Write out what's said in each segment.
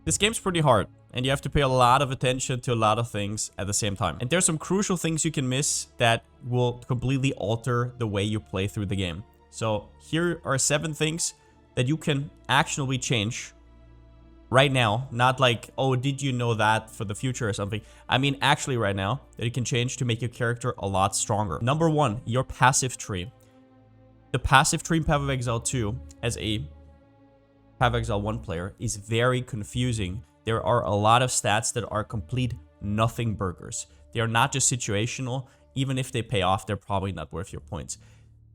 This game's pretty hard, and you have to pay a lot of attention to a lot of things at the same time. And there's some crucial things you can miss that will completely alter the way you play through the game. So here are 7 things that you can actionably change right now. Not like, oh, did you know that for the future or something. I mean, actually right now, that you can change to make your character a lot stronger. Number 1, your passive tree. The passive tree in Path of Exile 2 as a Path of Exile 1 player is very confusing. There are a lot of stats that are complete nothing burgers. They are not just situational. Even if they pay off, they're probably not worth your points.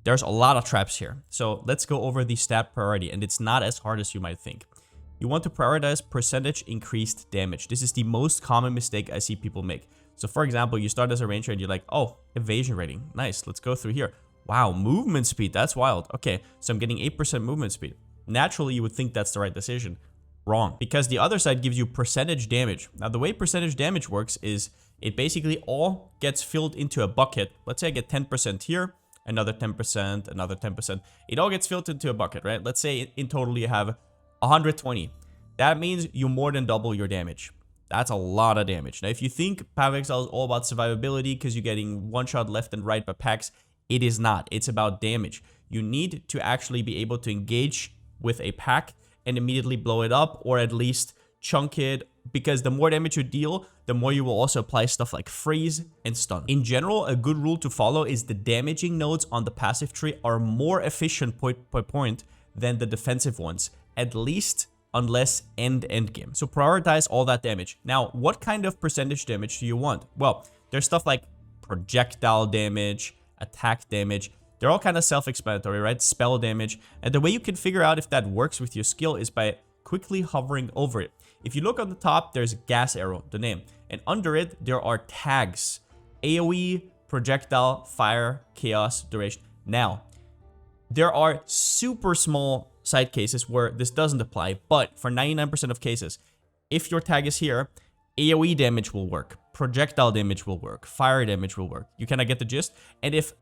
There's a lot of traps here. So let's go over the stat priority, and it's not as hard as you might think. You want to prioritize percentage increased damage. This is the most common mistake I see people make. So for example, you start as a ranger and you're like, oh, evasion rating. Nice, let's go through here. Wow, movement speed, that's wild. Okay, so I'm getting 8% movement speed. Naturally, you would think that's the right decision. Wrong, because the other side gives you percentage damage. Now, the way percentage damage works is it basically all gets filled into a bucket. Let's say I get 10% here, another 10%, another 10%. It all gets filled into a bucket, right? Let's say in total you have 120. That means you more than double your damage. That's a lot of damage. Now, if you think Path of Exile is all about survivability because you're getting one shot left and right by packs, it is not. It's about damage. You need to actually be able to engage with a pack and immediately blow it up, or at least chunk it, because the more damage you deal, the more you will also apply stuff like freeze and stun. In general, a good rule to follow is the damaging nodes on the passive tree are more efficient point by point than the defensive ones, at least unless end game. So prioritize all that damage. Now, what kind of percentage damage do you want? Well, there's stuff like projectile damage, attack damage. They're all kind of self-explanatory, right? Spell damage. And the way you can figure out if that works with your skill is by quickly hovering over it. If you look on the top, there's gas arrow, the name. And under it, there are tags. AoE, projectile, fire, chaos, duration. Now, there are super small side cases where this doesn't apply. But for 99% of cases, if your tag is here, AoE damage will work. Projectile damage will work. Fire damage will work. You kind of get the gist. And if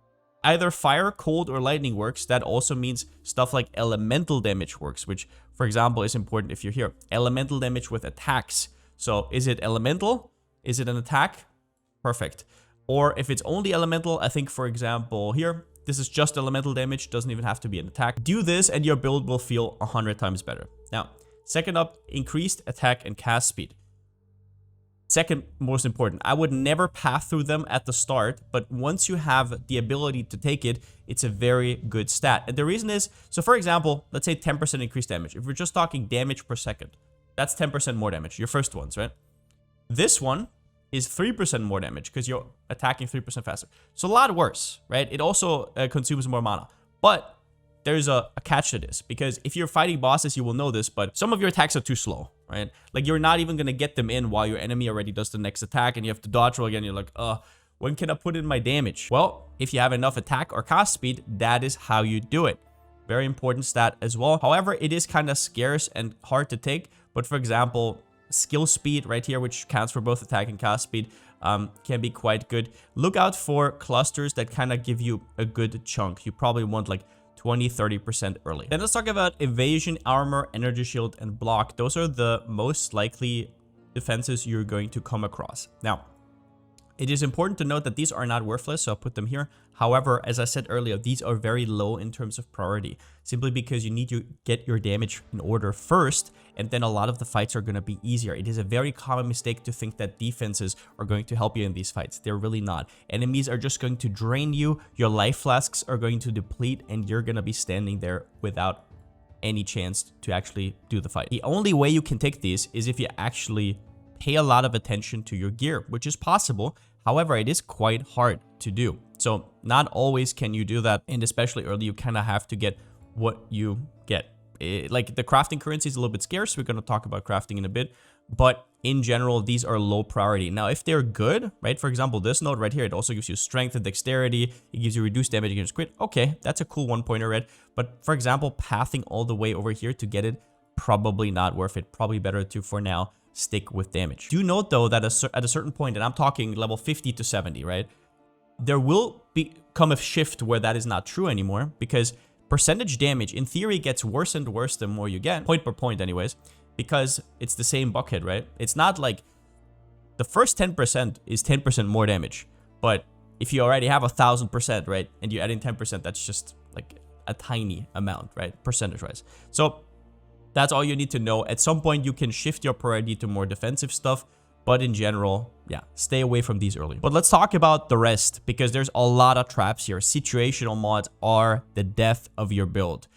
either fire, cold, or lightning works, that also means stuff like elemental damage works, which, for example, is important if you're here. Elemental damage with attacks. So is it elemental? Is it an attack? Perfect. Or if it's only elemental, I think, for example, here, this is just elemental damage, doesn't even have to be an attack. Do this and your build will feel 100 times better. Now, second up, increased attack and cast speed. Second most important, I would never path through them at the start, but once you have the ability to take it, it's a very good stat. And the reason is, so for example, let's say 10% increased damage. If we're just talking damage per second, that's 10% more damage, your first ones, right? This one is 3% more damage because you're attacking 3% faster. So a lot worse, right? It also consumes more mana. But there's a catch to this, because if you're fighting bosses, you will know this, but some of your attacks are too slow, right? Like, you're not even going to get them in while your enemy already does the next attack, and you have to dodge roll again. You're like, when can I put in my damage? Well, if you have enough attack or cast speed, that is how you do it. Very important stat as well. However, it is kind of scarce and hard to take. But for example, skill speed right here, which counts for both attack and cast speed, can be quite good. Look out for clusters that kind of give you a good chunk. You probably want like 20-30% early. Then let's talk about evasion, armor, energy shield, and block. Those are the most likely defenses you're going to come across. Now, it is important to note that these are not worthless, so I'll put them here. However, as I said earlier, these are very low in terms of priority, simply because you need to get your damage in order first, and then a lot of the fights are going to be easier. It is a very common mistake to think that defenses are going to help you in these fights. They're really not. Enemies are just going to drain you, your life flasks are going to deplete, and you're going to be standing there without any chance to actually do the fight. The only way you can take these is if you actually pay a lot of attention to your gear, which is possible. However, it is quite hard to do. So not always can you do that, and especially early, you kind of have to get what you get. Like, the crafting currency is a little bit scarce. We're going to talk about crafting in a bit, but in general, these are low priority. Now, if they're good, right? For example, this node right here, it also gives you strength and dexterity. It gives you reduced damage against crit. Okay, that's a cool 1-pointer, right? But for example, pathing all the way over here to get it, probably not worth it. Probably better to, for now, stick with damage. Do note though that at a certain point, and I'm talking level 50 to 70, right? There will become a shift where that is not true anymore, because percentage damage in theory gets worse and worse the more you get, point per point anyways. because it's the same bucket, right? It's not like the first 10% is 10% more damage, but if you already have 1,000%, right, and you add in 10%, that's just like a tiny amount, right, percentage-wise. So that's all you need to know. At some point, you can shift your priority to more defensive stuff, but in general, yeah, stay away from these early. But let's talk about the rest, because there's a lot of traps here. Situational mods are the death of your build.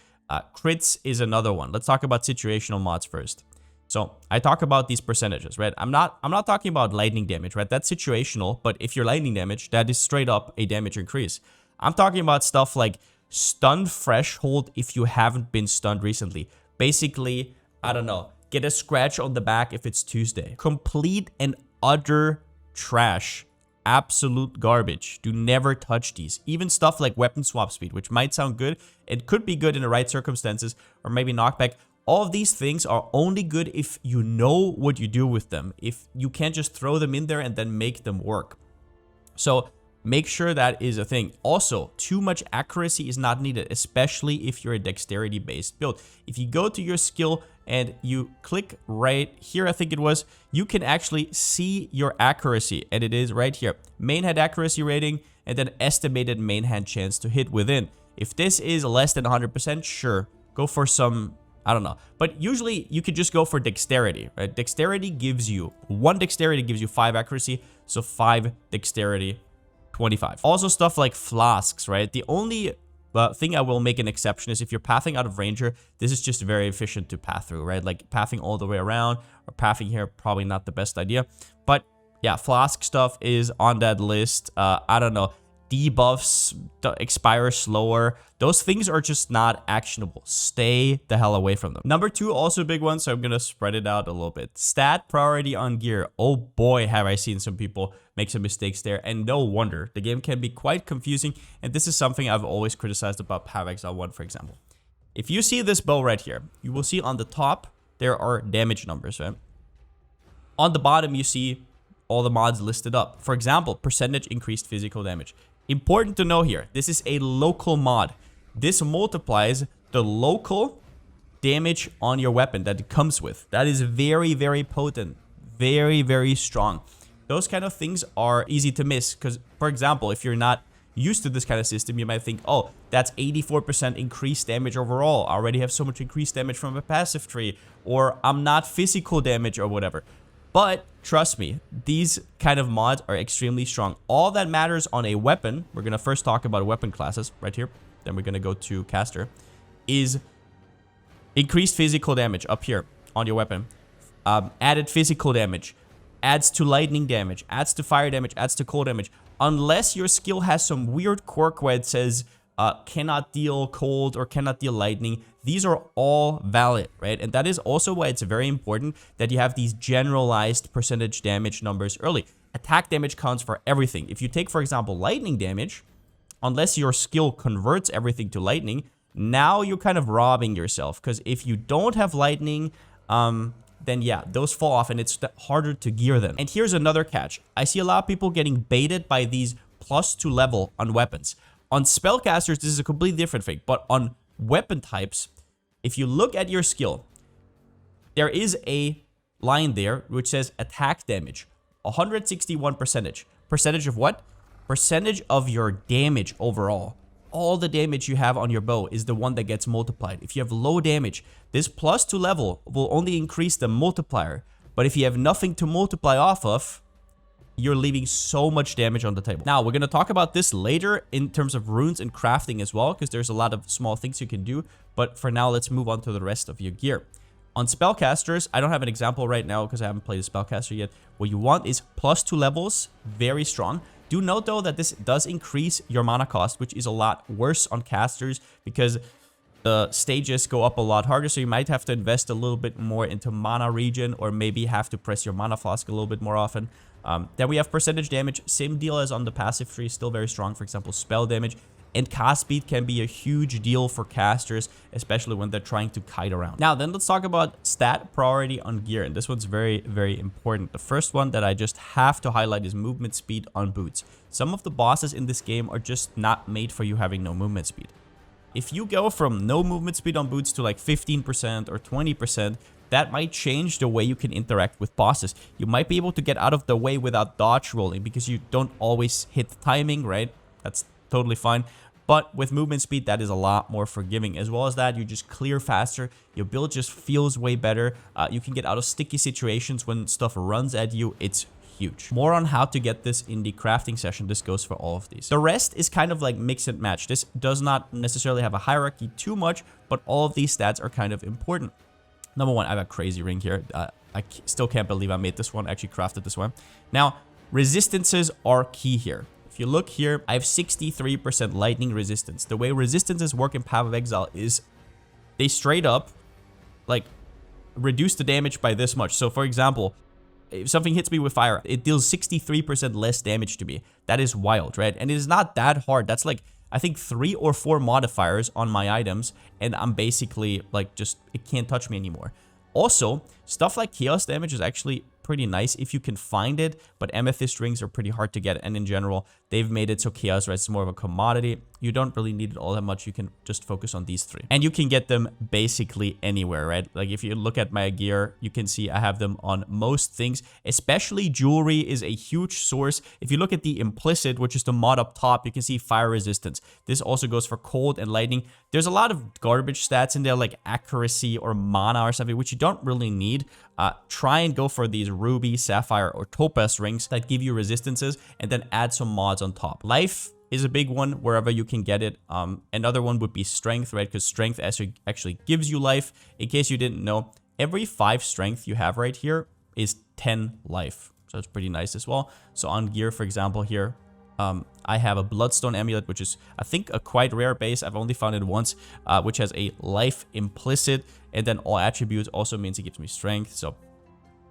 Crits is another one. Let's talk about situational mods first. So I talk about these percentages, right? I'm not talking about lightning damage, right? That's situational, but if you're lightning damage, that is straight up a damage increase. I'm talking about stuff like stun threshold if you haven't been stunned recently. Basically, I don't know, get a scratch on the back if it's Tuesday. Complete and utter trash. Absolute garbage. Do never touch these. Even stuff like weapon swap speed, which might sound good. It could be good in the right circumstances, or maybe knockback. All of these things are only good if you know what you do with them. If you can't just throw them in there and then make them work. So make sure that is a thing. Also, too much accuracy is not needed, especially if you're a dexterity-based build. If you go to your skill and you click right here, I think it was, you can actually see your accuracy, and it is right here. Main hand accuracy rating, and then estimated main hand chance to hit within. If this is less than 100%, sure, go for some, I don't know. But usually you could just go for dexterity, right? Dexterity gives you, 1 dexterity gives you 5 accuracy, so 5 dexterity, 25. Also stuff like flasks, right? The only thing I will make an exception is if you're pathing out of Ranger, this is just very efficient to path through, right? Like pathing all the way around or pathing here, probably not the best idea. But yeah, flask stuff is on that list. I don't know. Debuffs expire slower. Those things are just not actionable. Stay the hell away from them. Number 2, also a big one, so I'm gonna spread it out a little bit. Stat priority on gear. Oh boy, have I seen some people make some mistakes there, and no wonder. The game can be quite confusing, and this is something I've always criticized about Path Exile 1, for example. If you see this bow right here, you will see on the top, there are damage numbers, right? On the bottom, you see all the mods listed up. For example, percentage increased physical damage. Important to know here, this is a local mod. This multiplies the local damage on your weapon that it comes with. That is very, very potent. Very, very strong. Those kind of things are easy to miss because, for example, if you're not used to this kind of system, you might think, oh, that's 84% increased damage overall. I already have so much increased damage from a passive tree, or I'm not physical damage or whatever. But trust me, these kind of mods are extremely strong. All that matters on a weapon, we're going to first talk about weapon classes right here, then we're going to go to caster, is increased physical damage up here on your weapon. Added physical damage, adds to lightning damage, adds to fire damage, adds to cold damage. Unless your skill has some weird quirk where it says cannot deal cold or cannot deal lightning, these are all valid, right? And that is also why it's very important that you have these generalized percentage damage numbers early. Attack damage counts for everything. If you take, for example, lightning damage, unless your skill converts everything to lightning, now you're kind of robbing yourself. Because if you don't have lightning, then yeah, those fall off and it's harder to gear them. And here's another catch. I see a lot of people getting baited by these +2 level on weapons. On spellcasters, this is a completely different thing. But on weapon types, if you look at your skill, there is a line there which says attack damage, 161 percentage. Percentage of what? Percentage of your damage overall. All the damage you have on your bow is the one that gets multiplied. If you have low damage, this +2 level will only increase the multiplier. But if you have nothing to multiply off of, you're leaving so much damage on the table. Now, we're going to talk about this later in terms of runes and crafting as well, because there's a lot of small things you can do. But for now, let's move on to the rest of your gear. On spellcasters, I don't have an example right now because I haven't played a spellcaster yet. What you want is +2 levels, very strong. Do note, though, that this does increase your mana cost, which is a lot worse on casters because the stages go up a lot harder, so you might have to invest a little bit more into mana regen or maybe have to press your mana flask a little bit more often. Then we have percentage damage, same deal as on the passive tree, still very strong. For example, spell damage and cast speed can be a huge deal for casters, especially when they're trying to kite around. Now, then let's talk about stat priority on gear, and this one's very, very important. The first one that I just have to highlight is movement speed on boots. Some of the bosses in this game are just not made for you having no movement speed. If you go from no movement speed on boots to like 15% or 20%, that might change the way you can interact with bosses. You might be able to get out of the way without dodge rolling because you don't always hit the timing, right? That's totally fine. But with movement speed, that is a lot more forgiving. As well as that, you just clear faster. Your build just feels way better. You can get out of sticky situations when stuff runs at you. It's huge. More on how to get this in the crafting session. This goes for all of these. The rest is kind of like mix and match. This does not necessarily have a hierarchy too much, but all of these stats are kind of important. Number one, I have a crazy ring here. I still can't believe I made this one, actually crafted this one. Now, resistances are key here. If you look here, I have 63% lightning resistance. The way resistances work in Path of Exile is they straight up like reduce the damage by this much. So for example, if something hits me with fire, it deals 63% less damage to me. That is wild, right? And it is not that hard. That's like, I think 3 or 4 modifiers on my items, and I'm basically like just, it can't touch me anymore. Also, stuff like chaos damage is actually pretty nice if you can find it, but amethyst rings are pretty hard to get, and in general, they've made it so chaos is more of a commodity. You don't really need it all that much. You can just focus on these 3. And you can get them basically anywhere, right? Like if you look at my gear, you can see I have them on most things, especially jewelry is a huge source. If you look at the implicit, which is the mod up top, you can see fire resistance. This also goes for cold and lightning. There's a lot of garbage stats in there like accuracy or mana or something, which you don't really need. Try and go for these ruby, sapphire, or topaz rings that give you resistances, and then add some mods on top. Life is a big one wherever you can get it. Another one would be strength, right? Because strength actually gives you life. In case you didn't know, every 5 strength you have right here is 10 life. So it's pretty nice as well. So on gear, for example, here, I have a bloodstone amulet, which is, I think, a quite rare base. I've only found it once, which has a life implicit, and then all attributes also means it gives me strength. So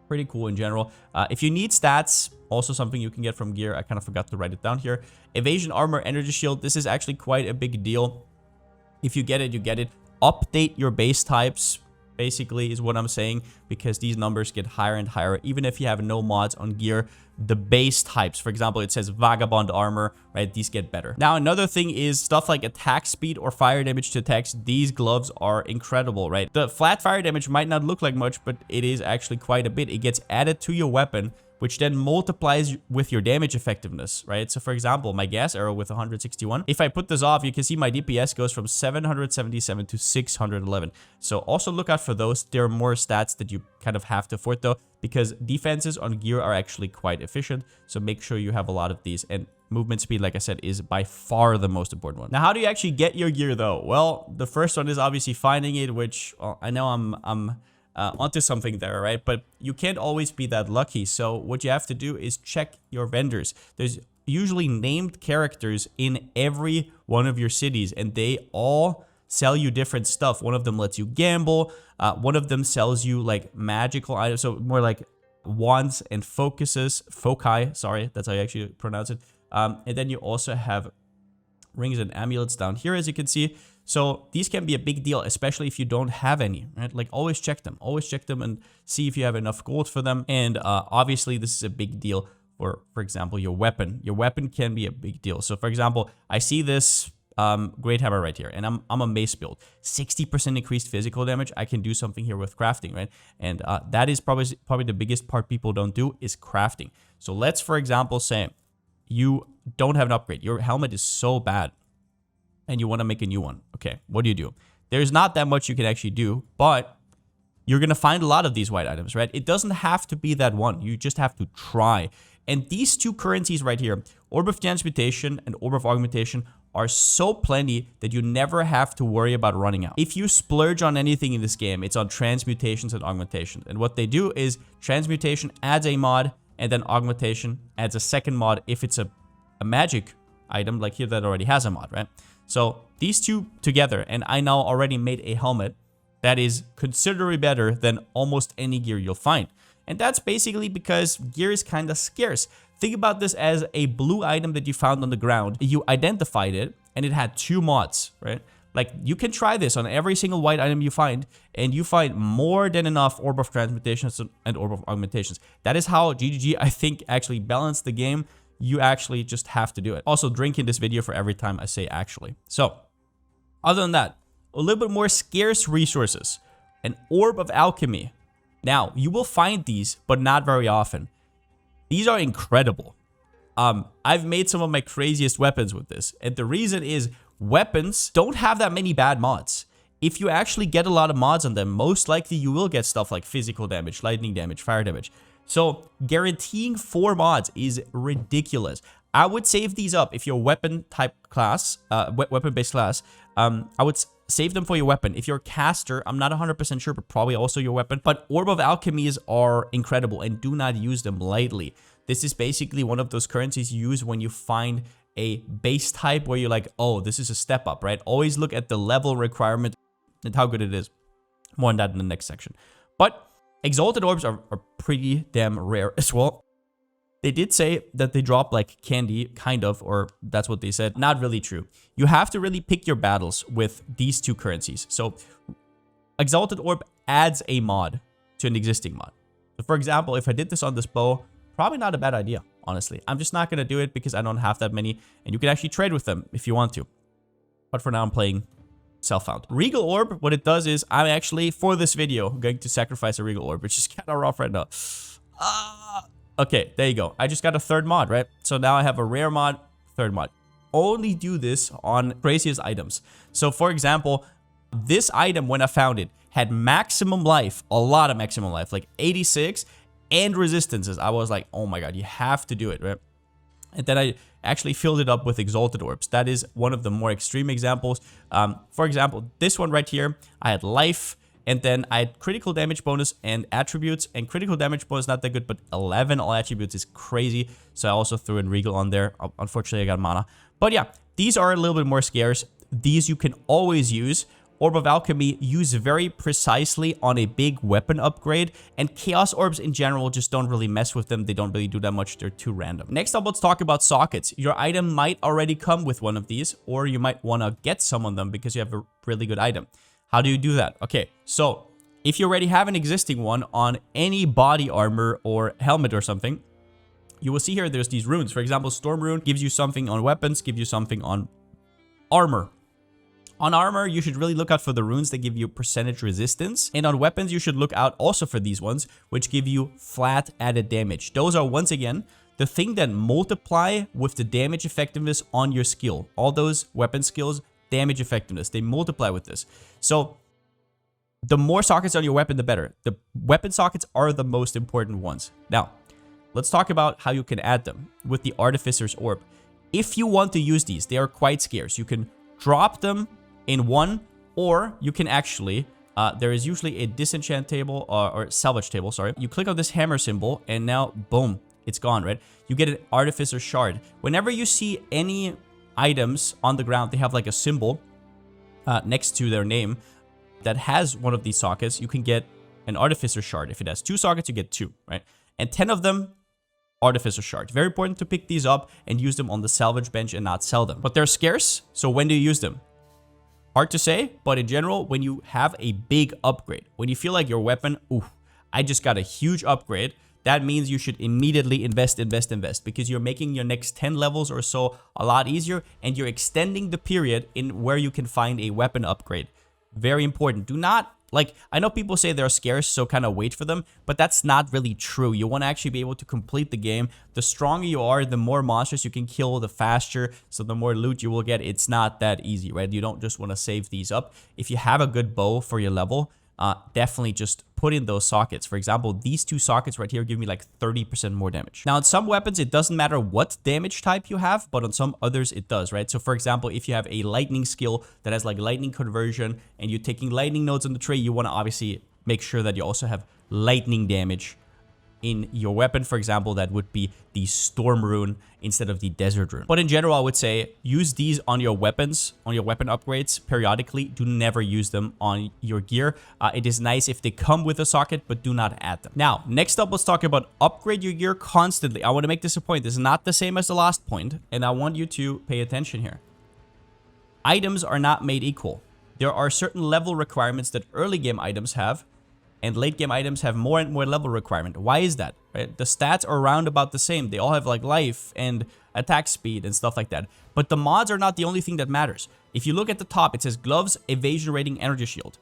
pretty cool in general. If you need stats, also something you can get from gear. I kind of forgot to write it down here. Evasion armor, energy shield. This is actually quite a big deal. If you get it, you get it. Update your base types, basically, is what I'm saying, because these numbers get higher and higher. Even if you have no mods on gear, the base types, for example, it says vagabond armor, right? These get better. Now, another thing is stuff like attack speed or fire damage to attacks. These gloves are incredible, right? The flat fire damage might not look like much, but it is actually quite a bit. It gets added to your weapon, which then multiplies with your damage effectiveness, right? So for example, my gas arrow with 161, if I put this off, you can see my DPS goes from 777 to 611. So also look out for those. There are more stats that you kind of have to afford though, because defenses on gear are actually quite efficient. So make sure you have a lot of these, and movement speed, like I said, is by far the most important one. Now, how do you actually get your gear though? Well, the first one is obviously finding it, which I know I'm onto something there, right? But you can't always be that lucky. So what you have to do is check your vendors. There's usually named characters in every one of your cities, and they all sell you different stuff. One of them lets you gamble. One of them sells you like magical items. So more like wands and foci, sorry, that's how you actually pronounce it. And then you also have rings and amulets down here, as you can see. So these can be a big deal, especially if you don't have any, right? Like always check them and see if you have enough gold for them. And obviously this is a big deal for example, your weapon. Your weapon can be a big deal. So for example, I see this great hammer right here, and I'm a mace build. 60% increased physical damage. I can do something here with crafting, right? And that is probably the biggest part people don't do is crafting. So let's, for example, say you don't have an upgrade. Your helmet is so bad, and you want to make a new one. Okay, what do? There's not that much you can actually do, but you're going to find a lot of these white items, right? It doesn't have to be that one. You just have to try. And these two currencies right here, Orb of Transmutation and Orb of Augmentation, are so plenty that you never have to worry about running out. If you splurge on anything in this game, it's on transmutations and augmentations. And what they do is transmutation adds a mod, and then augmentation adds a second mod if it's a magic item, like here that already has a mod, right? So these two together, and I now already made a helmet that is considerably better than almost any gear you'll find. And that's basically because gear is kind of scarce. Think about this as a blue item that you found on the ground. You identified it, and it had 2 mods, right? Like, you can try this on every single white item you find, and you find more than enough Orb of Transmutations and Orb of Augmentations. That is how GGG, I think, actually balanced the game. You actually just have to do it. Also, drink in this video for every time I say actually. So, other than that, a little bit more scarce resources. An Orb of Alchemy Now, you will find these, but not very often. These are incredible. I've made some of my craziest weapons with this. And the reason is weapons don't have that many bad mods. If you actually get a lot of mods on them, most likely you will get stuff like physical damage, lightning damage, fire damage. So guaranteeing 4 mods is ridiculous. I would save these up if you're weapon type class, weapon-based class. I would save them for your weapon. If you're a caster, I'm not 100% sure, but probably also your weapon. But Orb of Alchemies are incredible and do not use them lightly. This is basically one of those currencies you use when you find a base type where you're like, oh, this is a step up, right? Always look at the level requirement and how good it is. More on that in the next section. But Exalted Orbs are pretty damn rare as well. They did say that they drop like candy, kind of, or that's what they said. Not really true. You have to really pick your battles with these 2 currencies. So Exalted Orb adds a mod to an existing mod. So for example, if I did this on this bow, probably not a bad idea, honestly. I'm just not going to do it because I don't have that many, and you can actually trade with them if you want to. But for now, I'm playing self-found. Regal Orb, what it does is I'm actually, for this video, going to sacrifice a Regal Orb, which is kind of rough right now. Okay, there you go. I just got a 3rd mod, right? So now I have a rare mod, 3rd mod. Only do this on craziest items. So for example, this item, when I found it, had maximum life, a lot of maximum life, like 86, and resistances. I was like, oh my god, you have to do it, right? And then I actually filled it up with Exalted Orbs. That is one of the more extreme examples. For example, this one right here, I had life, and then I had critical damage bonus and attributes. And critical damage bonus not that good, but 11 all attributes is crazy. So I also threw in Regal on there. Unfortunately, I got mana. But yeah, these are a little bit more scarce. These you can always use. Orb of Alchemy use very precisely on a big weapon upgrade, and Chaos Orbs in general just don't really mess with them. They don't really do that much. They're too random. Next up, let's talk about sockets. Your item might already come with one of these, or you might want to get some of them because you have a really good item. How do you do that? Okay, so if you already have an existing one on any body armor or helmet or something, you will see here there's these runes. For example, Storm Rune gives you something on weapons, gives you something on armor. On armor, you should really look out for the runes that give you percentage resistance. And on weapons, you should look out also for these ones, which give you flat added damage. Those are, once again, the thing that multiply with the damage effectiveness on your skill. All those weapon skills, damage effectiveness, they multiply with this. So the more sockets on your weapon, the better. The weapon sockets are the most important ones. Now, let's talk about how you can add them with the Artificer's Orb. If you want to use these, they are quite scarce. You can drop them in one, or you can actually, there is usually a disenchant table or salvage table, sorry. You click on this hammer symbol and now, boom, it's gone, right? You get an Artificer Shard. Whenever you see any items on the ground, they have like a symbol next to their name that has one of these sockets, you can get an Artificer Shard. If it has 2 sockets, you get 2, right? And 10 of them, Artificer Shard. Very important to pick these up and use them on the salvage bench and not sell them. But they're scarce, so when do you use them? Hard to say, but in general, when you have a big upgrade, when you feel like your weapon, ooh, I just got a huge upgrade, that means you should immediately invest, because you're making your next 10 levels or so a lot easier, and you're extending the period in where you can find a weapon upgrade. Very important. Do not, like, I know people say they're scarce, so kind of wait for them, but that's not really true. You want to actually be able to complete the game. The stronger you are, the more monsters you can kill, the faster, so the more loot you will get. It's not that easy, right? You don't just want to save these up. If you have a good bow for your level, definitely just put in those sockets. For example, these 2 sockets right here give me like 30% more damage. Now, on some weapons, it doesn't matter what damage type you have, but on some others, it does, right? So for example, if you have a lightning skill that has like lightning conversion and you're taking lightning nodes on the tray, you want to obviously make sure that you also have lightning damage in your weapon. For example, that would be the Storm Rune instead of the Desert Rune. But in general, I would say use these on your weapons, on your weapon upgrades periodically. Do never use them on your gear. It is nice if they come with a socket, but do not add them. Now, next up, let's talk about upgrade your gear constantly. I want to make this a point. This is not the same as the last point, and I want you to pay attention here. Items are not made equal. There are certain level requirements that early game items have, and late game items have more and more level requirement. Why is that? Right? The stats are around about the same. They all have like life and attack speed and stuff like that. But the mods are not the only thing that matters. If you look at the top, it says gloves, evasion rating, energy shield.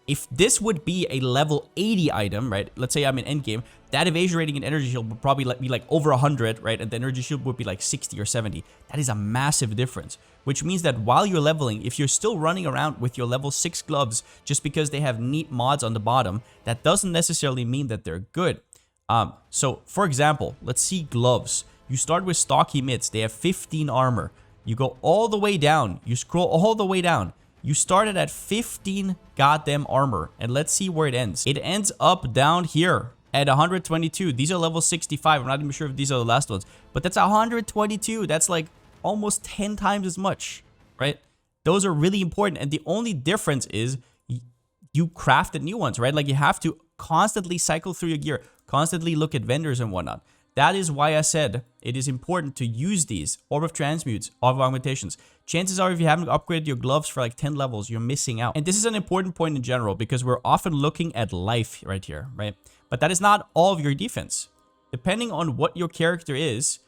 If this would be a level 80 item, right? Let's say I'm in endgame, that evasion rating and energy shield would probably be like over 100, right? And the energy shield would be like 60 or 70. That is a massive difference, which means that while you're leveling, if you're still running around with your level 6 gloves just because they have neat mods on the bottom, that doesn't necessarily mean that they're good. So for example, let's see gloves. You start with stocky mitts. They have 15 armor. You go all the way down. You scroll all the way down. You started at 15 goddamn armor. And let's see where it ends. It ends up down here at 122. These are level 65. I'm not even sure if these are the last ones. But that's 122. That's like almost 10 times as much, right? Those are really important. And the only difference is you crafted new ones, right? Like you have to constantly cycle through your gear, constantly look at vendors and whatnot. That is why I said it is important to use these Orb of Transmutes, Orb of Augmentations. Chances are if you haven't upgraded your gloves for like 10 levels, you're missing out. And this is an important point in general because we're often looking at life right here, right? But that is not all of your defense. Depending on what your character is,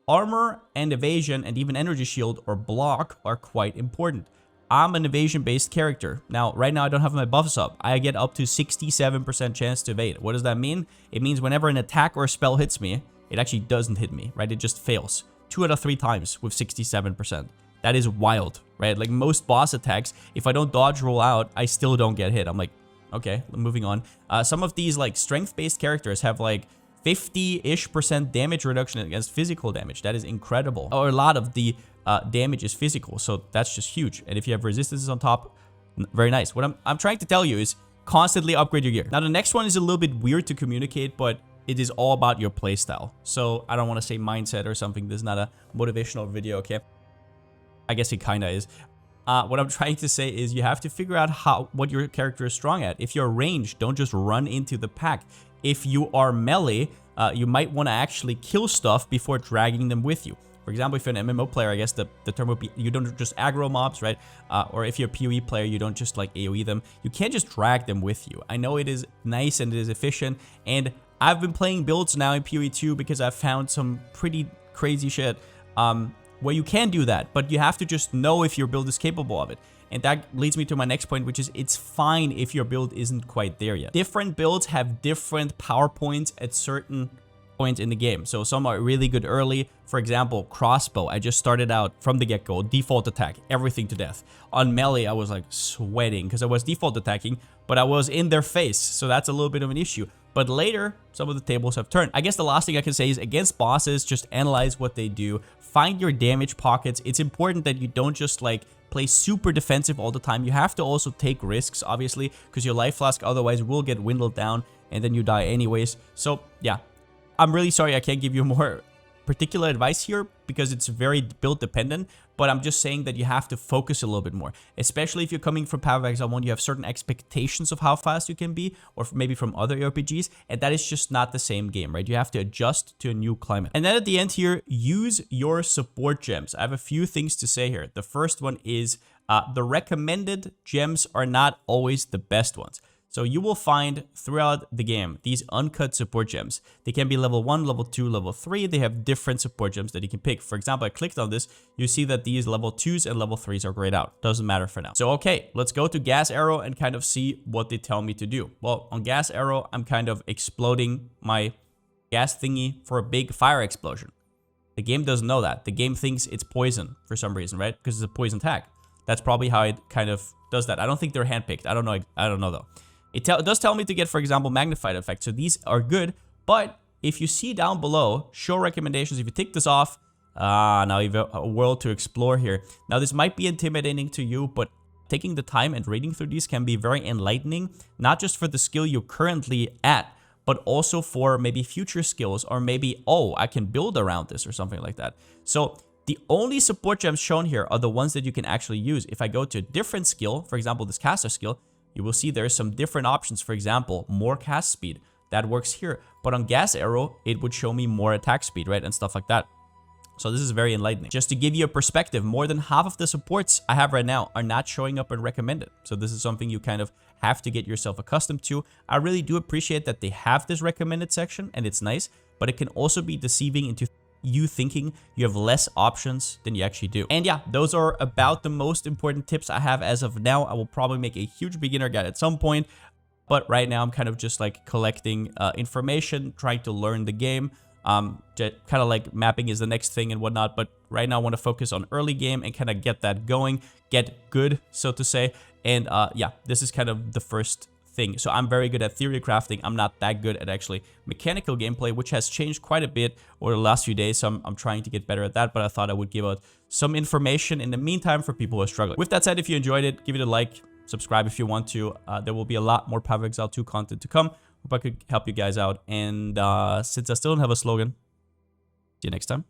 armor and evasion and even energy shield or block are quite important. I'm an evasion-based character. Now, right now, I don't have my buffs up. I get up to 67% chance to evade. What does that mean? It means whenever an attack or a spell hits me, it actually doesn't hit me, right? It just fails. 2 out of 3 times with 67%. That is wild, right? Like most boss attacks, if I don't dodge roll out, I still don't get hit. I'm like, okay, moving on. Some of these like strength-based characters have like 50-ish% damage reduction against physical damage. That is incredible. Or a lot of the damage is physical, so that's just huge. And if you have resistances on top, very nice. What I'm trying to tell you is constantly upgrade your gear. Now, the next one is a little bit weird to communicate, but it is all about your playstyle. So I don't want to say mindset or something. This is not a motivational video, okay? I guess it kind of is. What I'm trying to say is you have to figure out what your character is strong at. If you're ranged, don't just run into the pack. If you are melee, you might want to actually kill stuff before dragging them with you. For example, if you're an MMO player, I guess the term would be you don't just aggro mobs, right? Or if you're a PoE player, you don't just like AoE them. You can't just drag them with you. I know it is nice and it is efficient, and I've been playing builds now in PoE 2 because I've found some pretty crazy shit where you can do that, but you have to just know if your build is capable of it. And that leads me to my next point, which is it's fine if your build isn't quite there yet. Different builds have different power points at certain points in the game. So some are really good early. For example, crossbow. I just started out from the get-go, default attack, everything to death. On melee, I was like sweating because I was default attacking, but I was in their face. So that's a little bit of an issue. But later, some of the tables have turned. I guess the last thing I can say is against bosses, just analyze what they do. Find your damage pockets. It's important that you don't just like play super defensive all the time. You have to also take risks, obviously, because your life flask otherwise will get dwindled down and then you die anyways. So yeah, I'm really sorry I can't give you more particular advice here because it's very build dependent, but I'm just saying that you have to focus a little bit more, especially if you're coming from Path of Exile 1, you have certain expectations of how fast you can be, or maybe from other RPGs, and that is just not the same game, right? You have to adjust to a new climate. And then at the end here, use your support gems. I have a few things to say here. The first one is the recommended gems are not always the best ones. So you will find throughout the game these uncut support gems. They can be level 1, level 2, level 3. They have different support gems that you can pick. For example, I clicked on this. You see that these level 2s and level 3s are grayed out. Doesn't matter for now. So okay, let's go to Gas Arrow and kind of see what they tell me to do. Well, on Gas Arrow, I'm kind of exploding my gas thingy for a big fire explosion. The game doesn't know that. The game thinks it's poison for some reason, right? Because it's a poison tag. That's probably how it kind of does that. I don't think they're handpicked. I don't know though. It does tell me to get, for example, magnified effect. So these are good, but if you see down below, show recommendations, if you take this off, now you have a world to explore here. Now this might be intimidating to you, but taking the time and reading through these can be very enlightening, not just for the skill you're currently at, but also for maybe future skills, or maybe, oh, I can build around this or something like that. So the only support gems shown here are the ones that you can actually use. If I go to a different skill, for example, this caster skill, you will see there's some different options. For example, more cast speed. That works here. But on Gas Arrow, it would show me more attack speed, right? And stuff like that. So this is very enlightening. Just to give you a perspective, more than half of the supports I have right now are not showing up in recommended. So this is something you kind of have to get yourself accustomed to. I really do appreciate that they have this recommended section and it's nice, but it can also be deceiving into you thinking you have less options than you actually do. And yeah, those are about the most important tips I have as of now. I will probably make a huge beginner guide at some point, but right now I'm kind of just like collecting information, trying to learn the game. Kind of like mapping is the next thing and whatnot, but right now I want to focus on early game and kind of get that going, get good, so to say. And yeah, this is kind of the first thing. So I'm very good at theory crafting. I'm not that good at actually mechanical gameplay, which has changed quite a bit over the last few days. So I'm trying to get better at that, but I thought I would give out some information in the meantime for people who are struggling. With that said, if you enjoyed it, give it a like, subscribe if you want to. There will be a lot more Path of Exile 2 content to come. Hope I could help you guys out. And since I still don't have a slogan, see you next time.